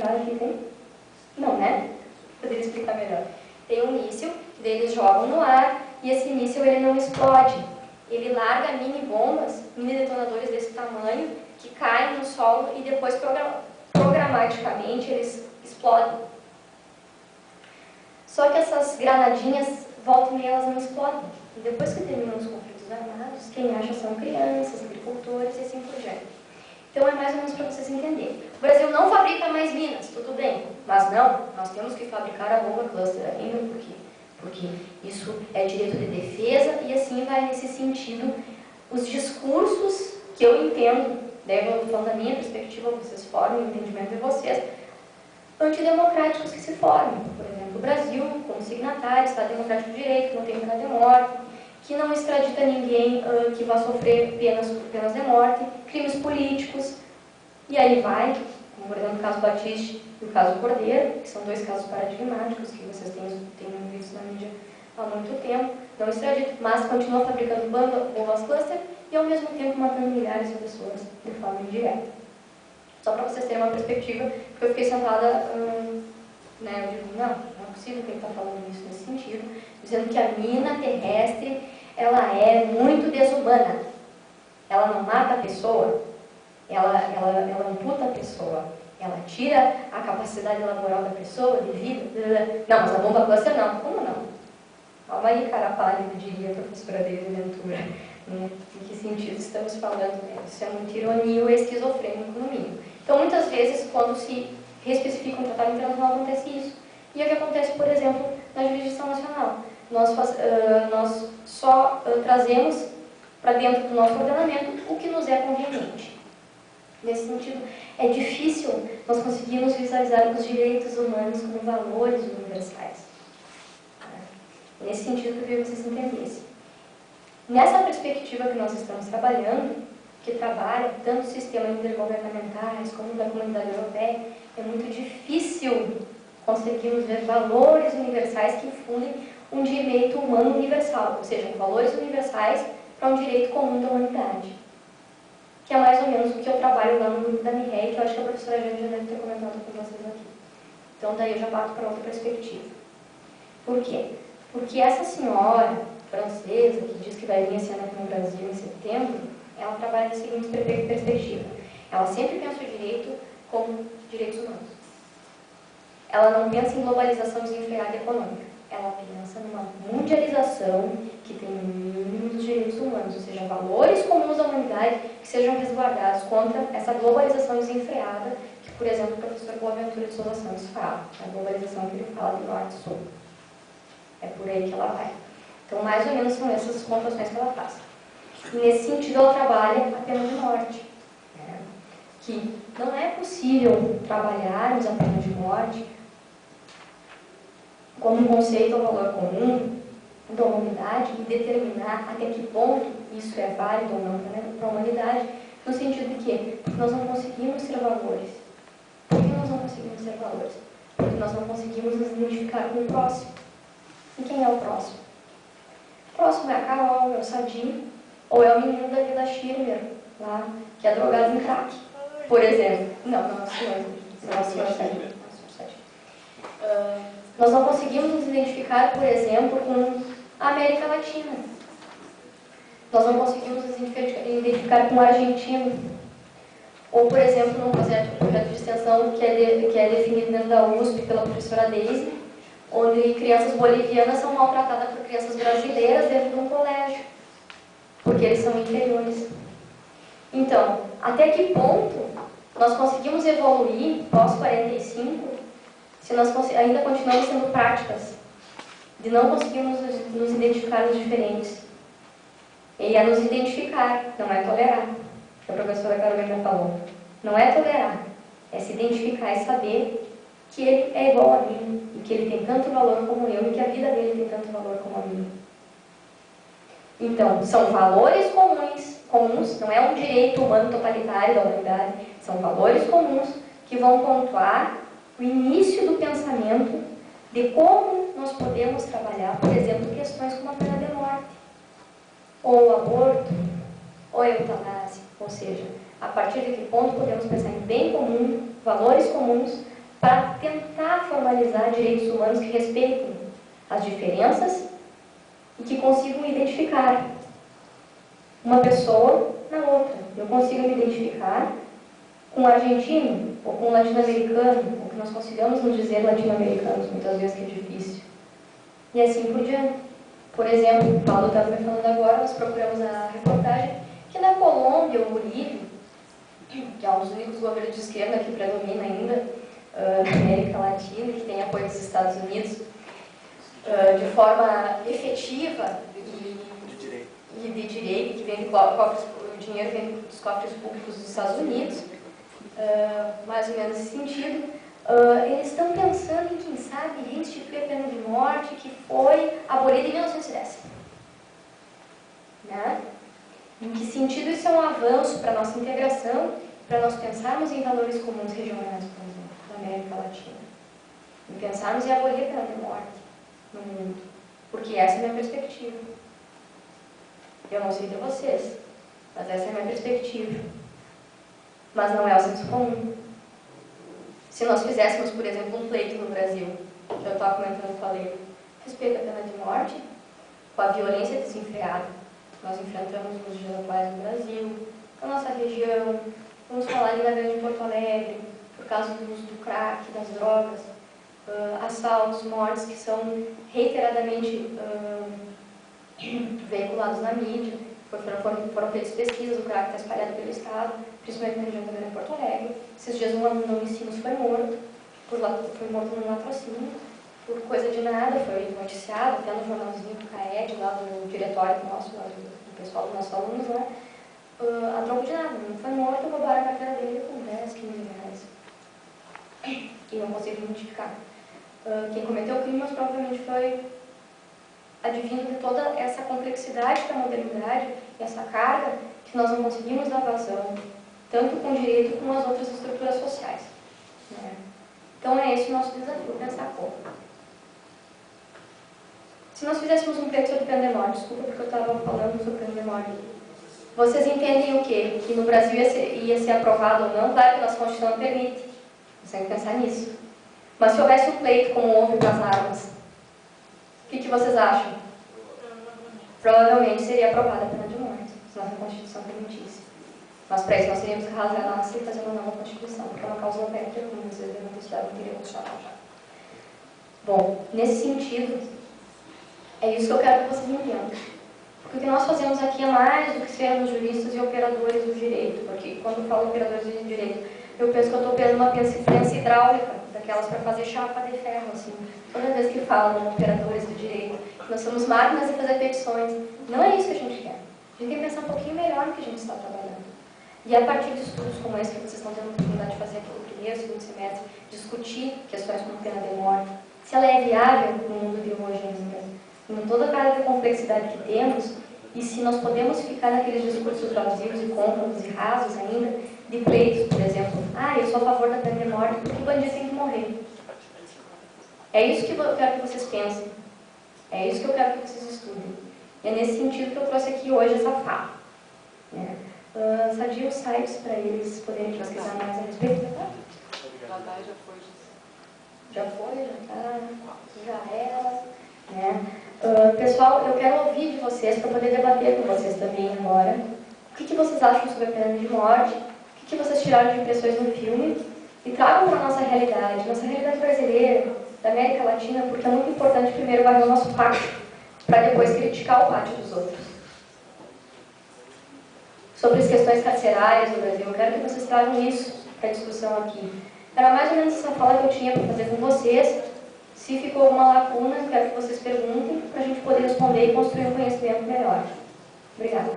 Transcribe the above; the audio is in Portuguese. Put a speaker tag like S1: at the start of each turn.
S1: já aqui, tem? Não, né? Poderia explicar melhor. Tem um míssil, que daí eles jogam no ar, e esse míssil ele não explode. Ele larga mini bombas, mini detonadores desse tamanho, que caem no solo e depois programaticamente eles explodem. Só que essas granadinhas, volta e meia, elas não explodem. E depois que terminam os conflitos armados, quem acha são crianças, agricultores e assim por diante. Então é mais ou menos para vocês entenderem. O Brasil não fabrica mais minas, tudo bem. Mas não, nós temos que fabricar a bomba cluster ainda, por quê? Porque isso é direito de defesa e assim vai nesse sentido os discursos que eu entendo, daí eu estou falando da minha perspectiva, vocês formem o entendimento de vocês, antidemocráticos que se formem. Por exemplo, o Brasil, como signatário, Estado Democrático de Direito, que não tem pena de morte, que não extradita ninguém que vá sofrer penas de morte, crimes políticos, e aí vai, como por exemplo o caso Batiste e o caso Cordeiro, que são dois casos paradigmáticos que vocês têm visto na mídia há muito tempo, não extradita, mas continua fabricando bombas cluster e ao mesmo tempo matando milhares de pessoas de forma indireta. Só para vocês terem uma perspectiva, porque eu fiquei sentada, eu digo, não é possível que ele está falando isso nesse sentido, dizendo que a mina terrestre, ela é muito desumana. Ela não mata a pessoa, ela amputa a pessoa, ela tira a capacidade laboral da pessoa, de vida. Não, mas a bomba cluster não. Como não? Calma aí, cara pálido, diria a professora Deise Ventura. Em que sentido estamos falando? Isso é muita ironia ou esquizofrênico no mínimo. Então, muitas vezes, quando se reespecifica um tratado internacional, acontece isso. E é o que acontece, por exemplo, na jurisdição nacional. Nós só trazemos para dentro do nosso ordenamento o que nos é conveniente. Nesse sentido, é difícil nós conseguirmos visualizar os direitos humanos como valores universais. Nesse sentido, que eu queria que vocês entendessem. Nessa perspectiva que nós estamos trabalhando, que trabalha tanto sistemas intergovernamentais como da comunidade europeia, é muito difícil conseguirmos ver valores universais que fundem um direito humano universal, ou seja, valores universais para um direito comum da humanidade. Que é mais ou menos o que eu trabalho lá no grupo da MIREI, que eu acho que a professora Jane já deve ter comentado com vocês aqui. Então, daí eu já bato para outra perspectiva. Por quê? Porque essa senhora francesa, que diz que vai vir esse ano aqui no Brasil em setembro, ela trabalha da seguinte perspectiva. Ela sempre pensa o direito como direitos humanos. Ela não pensa em globalização desenfreada econômica. Ela pensa numa mundialização que tem o mínimo dos direitos humanos, ou seja, valores comuns da humanidade que sejam resguardados contra essa globalização desenfreada que, por exemplo, o professor Boaventura de Souza Santos fala, a globalização que ele fala de norte e sul. É por aí que ela vai. Então, mais ou menos são essas pontuações que ela faz. E nesse sentido, ela trabalha a pena de morte. Que não é possível trabalharmos a pena de morte como um conceito ou valor comum da humanidade e determinar até que ponto isso é válido ou não para a humanidade, no sentido de que nós não conseguimos ser valores. Por que nós não conseguimos ser valores? Porque nós não conseguimos nos identificar com o próximo. E quem é o próximo? O próximo é a Carol, é o Sadim, ou é o menino da Vila Schirmer, lá, que é drogado em crack, por exemplo. Não, o senhor Sadim. Nós não conseguimos nos identificar, por exemplo, com a América Latina. Nós não conseguimos nos identificar com o argentino. Ou, por exemplo, num projeto de extensão que é definido dentro da USP pela professora Deise, onde crianças bolivianas são maltratadas por crianças brasileiras dentro de um colégio, porque eles são inferiores. Então, até que ponto nós conseguimos evoluir pós-45 se nós ainda continuamos sendo práticas de não conseguirmos nos identificar nos diferentes? E é nos identificar, não é tolerar, que a professora Carolina falou. Não é tolerar, é se identificar e saber que ele é igual a mim, e que ele tem tanto valor como eu, e que a vida dele tem tanto valor como a minha. Então, são valores comuns, não é um direito humano totalitário da humanidade, são valores comuns que vão pontuar o início do pensamento de como nós podemos trabalhar, por exemplo, questões como a pena de morte, ou o aborto, ou a eutanásia, ou seja, a partir de que ponto podemos pensar em bem comum, valores comuns, para tentar formalizar direitos humanos que respeitem as diferenças e que consigam identificar uma pessoa na outra. Eu consigo me identificar com um argentino ou com um latino-americano, o que nós consigamos nos dizer latino-americanos, muitas vezes que é difícil. E assim por diante. Por exemplo, o Paulo estava me falando agora, nós procuramos a reportagem que na Colômbia ou Bolívia, que é um dos únicos governos de esquerda que predomina ainda na América Latina, que tem apoio dos Estados Unidos, de forma efetiva e de direito, que vem de cofres, o dinheiro vem dos cofres públicos dos Estados Unidos, mais ou menos nesse sentido. Eles estão pensando em, quem sabe, reinstituir a pena de morte que foi abolida em 1910. Né? Em que sentido isso é um avanço para a nossa integração, para nós pensarmos em valores comuns regionais, por exemplo, da América Latina. E pensarmos em abolir a pena de morte no mundo. Porque essa é a minha perspectiva. Eu não sei de vocês, mas essa é a minha perspectiva. Mas não é o senso comum. Se nós fizéssemos, por exemplo, um pleito no Brasil, que eu estava comentando com a Leila, respeito à pena de morte, com a violência desenfreada que nós enfrentamos nos dias atuais no Brasil, na nossa região, vamos falar ali na Grande Porto Alegre, por causa do uso do crack, das drogas, assaltos, mortes que são reiteradamente veiculados na mídia, foram feitas pesquisas, o crack está espalhado pelo Estado, principalmente na região da Grande Porto Alegre. Esses dias um aluno no ensino foi morto num latrocínio, por coisa de nada, foi noticiado, até no jornalzinho do CAED, lá do diretório nosso, lá do pessoal dos nossos alunos, né? A troco de nada, não foi morto, roubaram a carteira dele com 10, 15 reais. E não conseguiram identificar. Quem cometeu o crime, mas provavelmente foi advindo de toda essa complexidade da modernidade e essa carga que nós não conseguimos dar vazão, tanto com o direito como as outras estruturas sociais. Né? Então é esse o nosso desafio, pensar como. Se nós fizéssemos um pleito sobre pena de morte, desculpa porque eu estava falando sobre pena de morte, vocês entendem o quê? Que no Brasil ia ser aprovado ou não? Claro que a nossa Constituição não permite. Vocês têm que pensar nisso. Mas se houvesse um pleito como houve com as armas, o que vocês acham? Provavelmente seria aprovada a pena de morte, se nossa Constituição permitisse. Mas para isso nós teríamos que rasgar a nossa e fazer uma nova Constituição, porque é uma causa não perde alguma, vocês devem ter estudado o direito constitucional já. Bom, nesse sentido, é isso que eu quero que vocês entendam. Porque o que nós fazemos aqui é mais do que sermos juristas e operadores do direito, porque quando eu falo operadores do direito, eu penso que eu estou operando uma prensa hidráulica, daquelas para fazer chapa de ferro, assim. Toda vez que falam operadores do direito, nós somos máquinas de fazer petições. Não é isso que a gente quer. A gente tem que pensar um pouquinho melhor no que a gente está trabalhando. E a partir de estudos como esse que vocês estão tendo a oportunidade de fazer aqui no primeiro, segundo semestre, discutir questões como pena de morte, se ela é viável no mundo de hoje ainda, com toda a carga de complexidade que temos, e se nós podemos ficar naqueles discursos vazios e cômodos e rasos ainda, de pleitos, por exemplo. Eu sou a favor da pena de morte porque o bandido tem que morrer. É isso que eu quero que vocês pensem. É isso que eu quero que vocês estudem. E é nesse sentido que eu trouxe aqui hoje essa fala. Né? Sadia os sites para eles poderem pesquisar mais a respeito. Já foi, já era. Né? Pessoal, eu quero ouvir de vocês para poder debater com vocês também agora. O que vocês acham sobre a pena de morte? O que vocês tiraram de impressões no filme? E tragam para a nossa realidade brasileira, da América Latina, porque é muito importante primeiro varrer o nosso pátio, para depois criticar o pátio dos outros. Sobre as questões carcerárias do Brasil, eu quero que vocês tragam isso para a discussão aqui. Era mais ou menos essa fala que eu tinha para fazer com vocês. Se ficou alguma lacuna, eu quero que vocês perguntem, para a gente poder responder e construir um conhecimento melhor. Obrigada.